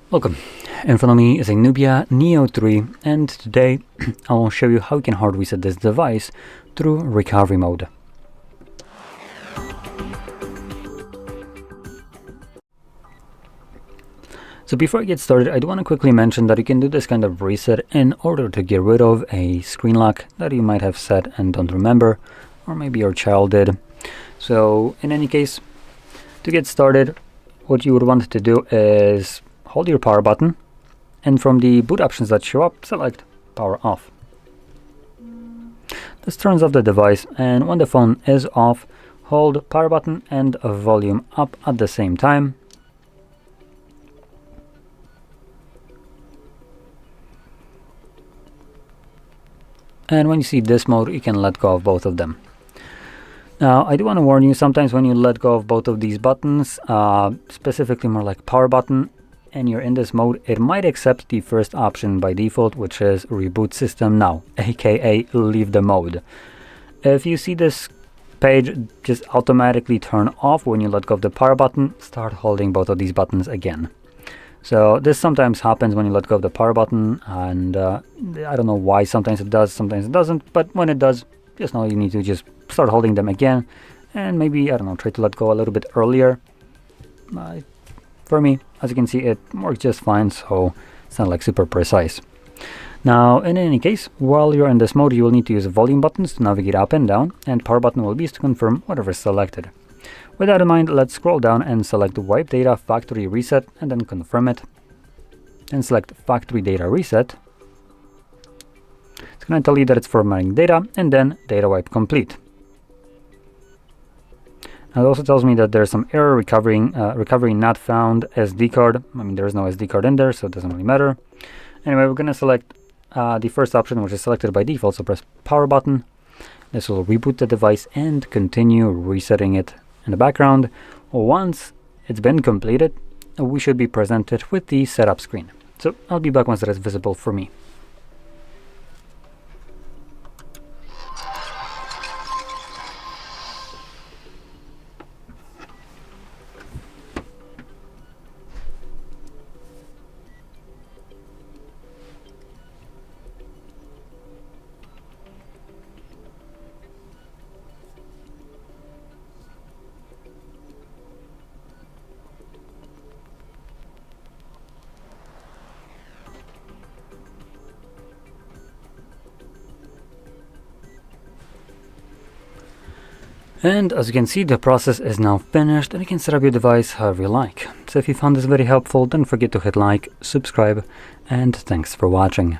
Welcome. In front of me is a NUBIA Neo 3, and today I will show you how you can hard reset this device through recovery mode. So before I get started, I do want to quickly mention that you can do this kind of reset in order to get rid of a screen lock that you might have set and don't remember, or maybe your child did. So in any case, to get started, what you would want to do is hold your power button, and from the boot options that show up, select power off. This turns off the device, and when the phone is off, hold power button and volume up at the same time. And when you see this mode, you can let go of both of them. Now, I do want to warn you, sometimes when you let go of both of these buttons, specifically more like power button, and you're in this mode, it might accept the first option by default, which is reboot system now, aka leave the mode. If you see this page just automatically turn off when you let go of the power button, start holding both of these buttons again. So this sometimes happens when you let go of the power button, and I don't know why, sometimes it does, sometimes it doesn't, but when it does, just know you need to just start holding them again, and maybe, I don't know, try to let go a little bit earlier. For me, as you can see, it works just fine, so it's not like super precise. Now, in any case, while you're in this mode, you will need to use volume buttons to navigate up and down, and power button will be used to confirm whatever is selected. With that in mind, let's scroll down and select Wipe Data Factory Reset, and then confirm it. Then select Factory Data Reset. It's going to tell you that it's formatting data, and then Data Wipe Complete. It also tells me that there's some error recovery not found SD card. I mean, there's no SD card in there, so it doesn't really matter. Anyway, we're going to select the first option, which is selected by default, so press power button. This will reboot the device and continue resetting it in the background. Once it's been completed, we should be presented with the setup screen. So I'll be back once that is visible for me. And as you can see, the process is now finished, and you can set up your device however you like. So if you found this very helpful, don't forget to hit like, subscribe, and thanks for watching.